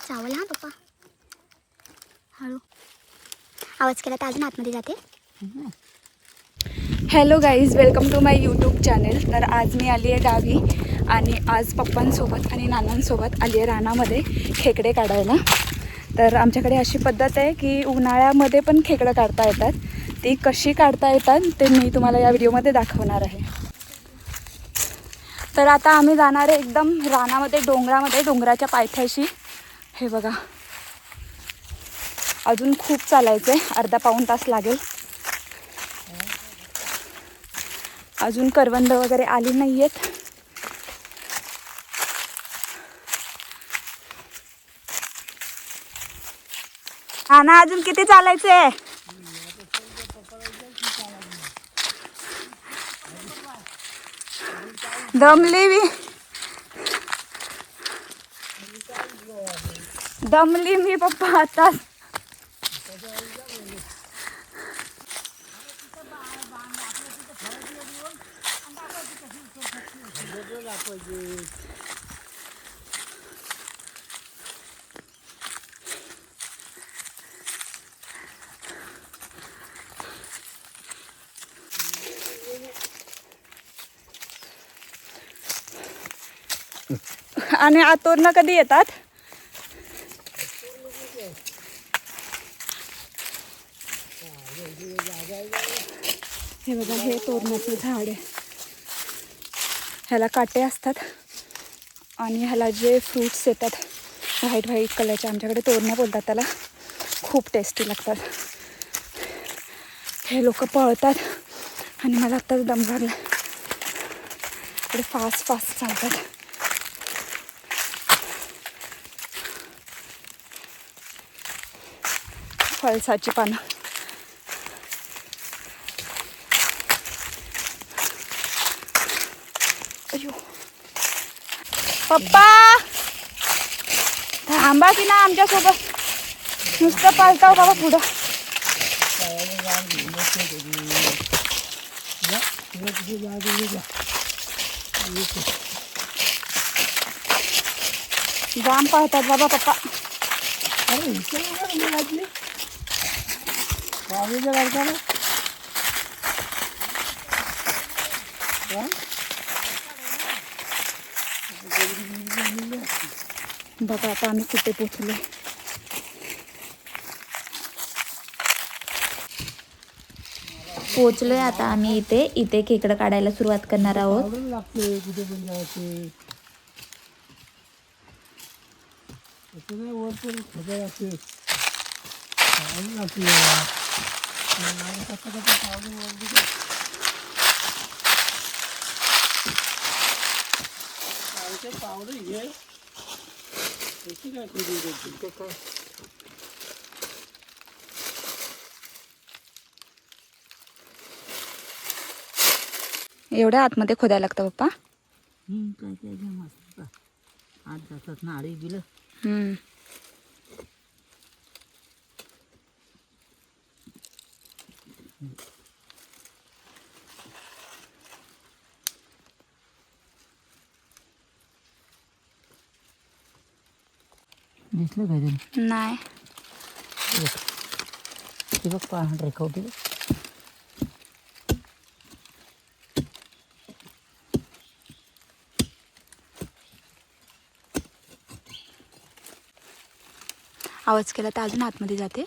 चावल हां पप्पा, हळू. आवाज केला तर अजून आतमध्ये जाते. Hello guys, welcome to my YouTube channel. तर आज मी आली आहे गावी आणि आज पप्पांसोबत आणि नानांसोबत आली आहे रानामध्ये खेकडे काढायला. तर आमच्याकडे अशी पद्धत आहे की उन्हाळ्यामध्ये पण खेकडं काढता येतात. ती कशी काढता येतात ते मी तुम्हाला या व्हिडिओमध्ये दाखवणार आहे. तर आता आम्ही जाणार आहे एकदम रानामध्ये, डोंगरामध्ये, डोंगराच्या पायथ्याशी. हे बघा, अजून खूप चालायचं आहे, अर्धा पाऊण तास लागेल. अजून करवंद वगैरे आली नाही आहेत. हा ना, अजून किती चालायचं आहे? दमली मी पप्पा आता. आणि आतोरनं कधी येतात? हे बघा, हे तोरणाचं झाड आहे. ह्याला काटे असतात आणि ह्याला जे फ्रूट्स येतात व्हाईट व्हाईट कलरचे, आमच्याकडे तोरणं बोलतात त्याला, खूप टेस्टी लागतात. हे लोक पळतात आणि मला आत्ताच दम लागला. इकडे फास्ट फास्ट चालतात. फळसाची पानं. अयो पप्पा, थांबा की ना आमच्यासोबत. नुसतं पालताव बाबा पुढं. जाम पाहतात बाबा पप्पा. बघा आता आम्ही कुठे पोचलो. पोचलोय आता आम्ही इथे खेकडं काढायला सुरुवात करणार आहोत. एवढ्या आतमध्ये खोदायला लागतं पप्पा? काय काय मस्त आत जातात ना, आडी दिलं. दिसलं काय ते? नाही. ते बघ, पाहण रेखावते. आवाज केला तर अजून आतमध्ये जाते.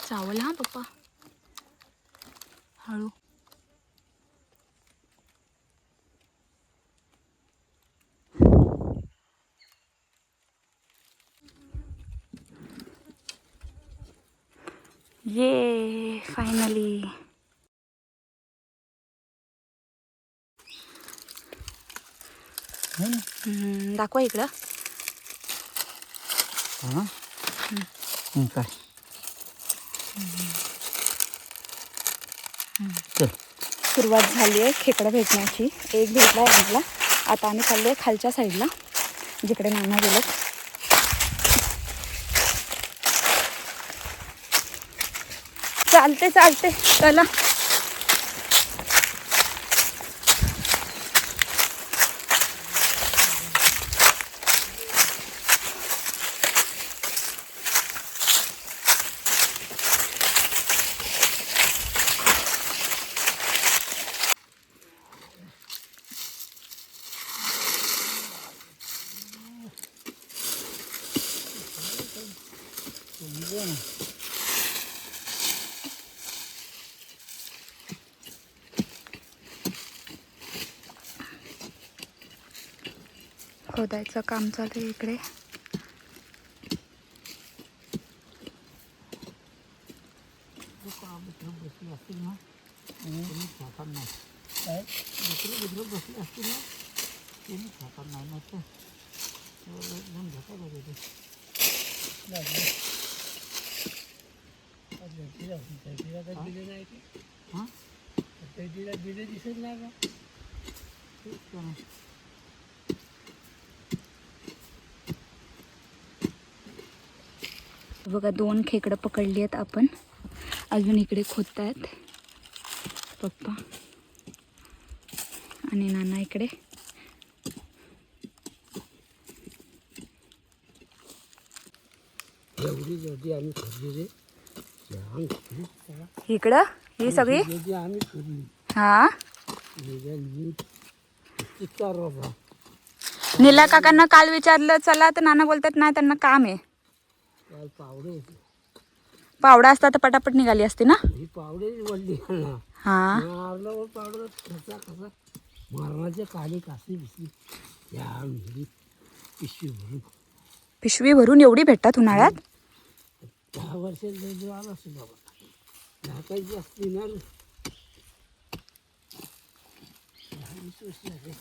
चावल हां पप्पा, हळू. ये फायनली. दाखवा इकडं. काय चल सुरुवात झाली आहे खेकडं भेटण्याची. एक भेटला आहे आम्हाला. आता आम्ही चाललो आहे खालच्या साईडला जिकडे नाना गेलो. चालते चालते चला. खोदायचं काम चालू आहे इकडे. बसली असतील ना तुम्ही खातात नाही काय दुसरं बसले असतील ना तुम्ही खातात नाही ना तर घेऊन घेतात वगैरे हां दिले दिसत नाही का ठीक आहे. बघा 2 खेकडं पकडली आहेत आपण. अजून इकडे खोदतायत पप्पा आणि नाना इकडे. एवढी गर्दी आम्ही खोदली इकडं ही सगळी आम्ही खोदली. हा इतका रोबा नीला काकांना काल विचारलं चला तर नाना बोलतात नाही त्यांना काम आहे. काल पावडे होते. पावडा असता तर पटापट निघाली असती ना. ही पावडे वडली ना हा मारल्यावर पावडर कसा कसा मारण्याच्या काली कासी बिसली या मेरी पिशवी भरून एवढी भेटतात उन्हाळ्यात. 10 वर्षात आला असेल बाबा. ढाकायची असती ना 10-20 वर्ष झाली.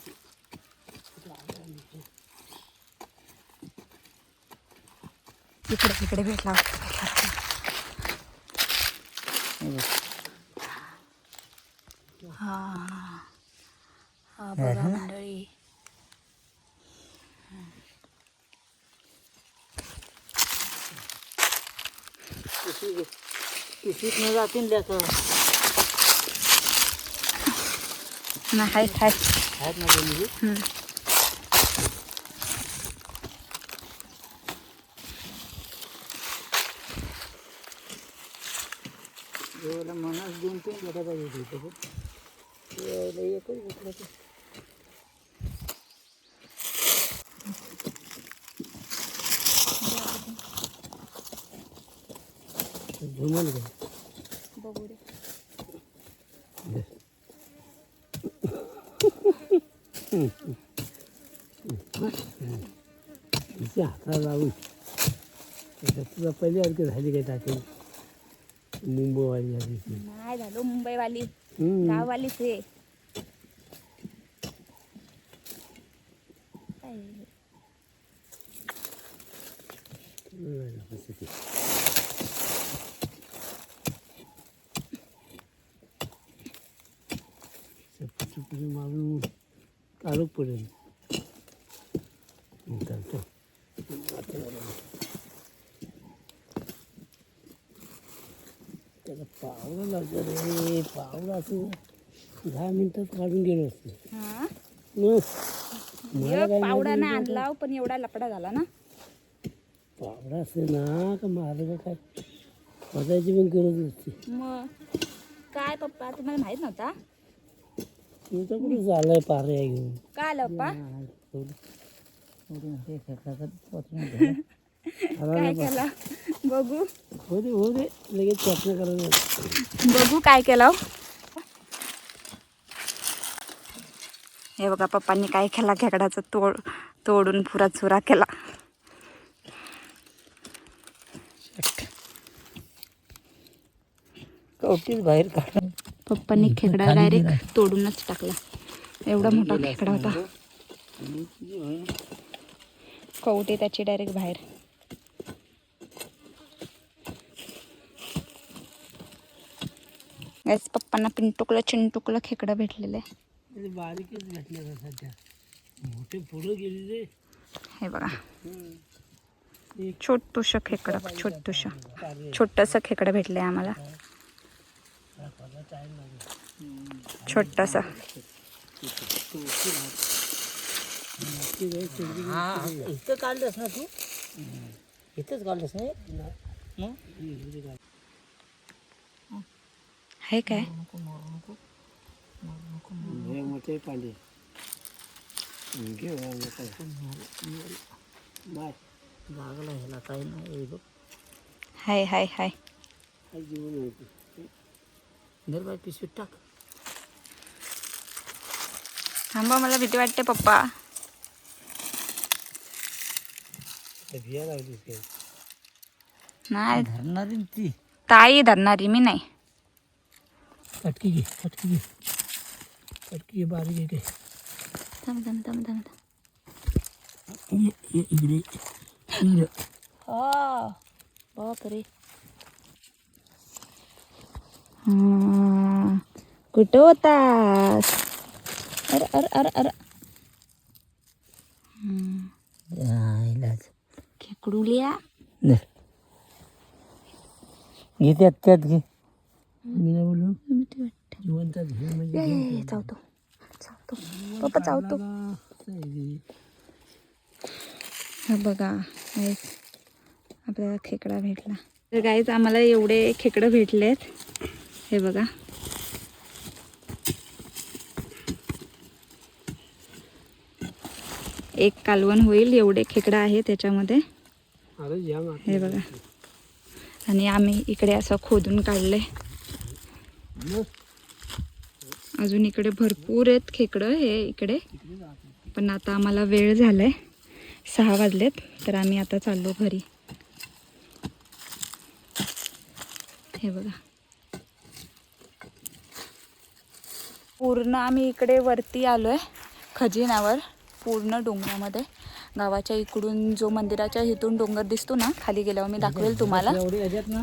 इकडे इकडे भेटला. हा हा बघा मंडळी. पिशवीत न जातील त्याचं नाही आहेत आहेत ना दोन्ही. एवढं मनास 2-3 भेटा पाहिजे एकच भेटलं तर झुमल का बघू दे. तिच्या हाताला लावून तुला पहिले आणखी झाली काय टाकेल मुंबईवाली झाली ती. नाही झालो मुंबईवाली गाववालीच आहे. चुपडी मारून काढू पडेल चालतो. त्याला पावडं लागतं रे. पावडं असं 10 मिनिटात काढून गेलो असतो. पावडा नाही आणला पण एवढा लपडा झाला ना. पावडा असेल ना का मार्ग काय बघायची पण गरज नसते. मग काय पप्पा तुम्हाला माहित नव्हता. तुमचं कुठे झालंय पारे घेऊन काय आलं पप्पा. काय केला बघू. हो दे लगेच चटणं करायचं. बघू काय केलं. हे बघा पप्पांनी काय केला. खेकडाचा तोडून पुरा चुरा केला. कवटीच बाहेर काढ. पप्पांनी खेकडा डायरेक्ट तोडूनच टाकला. एवढा मोठा खेकडा होता. कवटी त्याची डायरेक्ट बाहेर. गॅस पप्पांना पिंटुकलं चिंटुकलं खेकडं भेटलेलं आहे. ते बारीकच भेटले सध्या, मोठे पुढं गेलेले. हे बघा छोटूसं खेकडं, छोटंसं खेकडं भेटलं आहे आम्हाला, छोटंसं. इथं काढलंस ना तू, इथंच काढलंस ना. हे काय मोठे पांडे घे बाय लागला ह्याला काही नाही. हाय हाय हाय. जीवन होती धर बाय, पिशवीत टाक. थांबा, मला भीती वाटते पप्पा. भिया लागली नाही धरणारी ती, ताई धरणारी, मी नाही. कटकी घे, कटकी घे, कटकी घे, बारीक घे. थांब थांब थांब थांब. इकडे बापरे. कुठं होतास? अरे अरे अरे अरे. खेकडुलिया घे, त्यात घे. बोलू जिवंतात घे म्हणजे चावतो चावतो पप्पा चावतो. हा बघा गाईज, आपल्याला खेकडा भेटला. तर गाईज आम्हाला एवढे खेकडं भेटलेत. हे बघा, एक कालवण होईल एवढे खेकडा आहे त्याच्यामध्ये. हे बघा, आणि आम्ही इकडे असं खोदून काढले. अजून इकडे भरपूर आहेत खेकडं हे इकडे, पण आता आम्हाला वेळ झालाय, 6 वाजलेत, तर आम्ही आता चाललो घरी. हे बघा, पूर्ण आम्ही इकडे वरती आलोय खजिन्यावर, पूर्ण डोंगरामध्ये. गावाच्या इकडून जो मंदिराच्या इथून डोंगर दिसतो ना खाली गेल्यावर, मी दाखवेल तुम्हाला,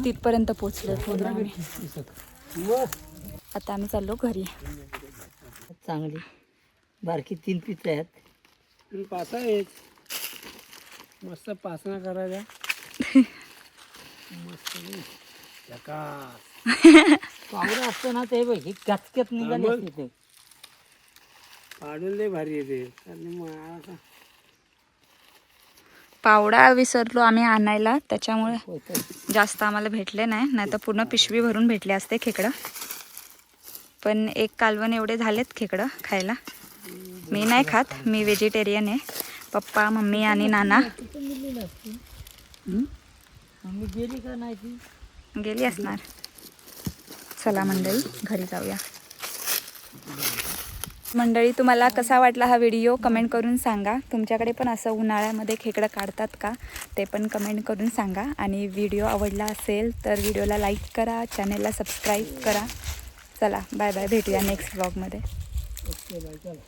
तिथपर्यंत पोहोचलो पूर्ण आम्ही. आता आम्ही चाललो घरी. चांगली बारकी 3 पीस आहेत. पासा आहेत, मस्त पासना करायला. मस्त पावडं असतं ना ते बघ, गचक्यात निघाले असते ते. पाडून लय भारी येते. पावडा विसरलो आम्ही आणायला, त्याच्यामुळे जास्त आम्हाला भेटले नाही तर पूर्ण पिशवी भरून भेटले असते खेकडं. पण एक कालवण एवढे झालेत खेकडं खायला. मी नाही खात, मी व्हेजिटेरियन आहे. पप्पा, मम्मी आणि नाना. मम्मी गेली का नाही ती? गेली असणार. चला मंडळी, घरी जाऊया. मंडळी, तुम्हाला कसा वाटला हा व्हिडिओ कमेंट करून सांगा. तुमच्याकडे पण असं उन्हाळ्यामध्ये खेकडं काढतात का ते पण कमेंट करून सांगा. आणि व्हिडिओ आवडला असेल तर व्हिडिओला लाईक करा, चॅनलला सबस्क्राईब करा. चला बाय बाय, भेटूया नेक्स्ट व्लॉगमध्ये. ओके बाय, चला.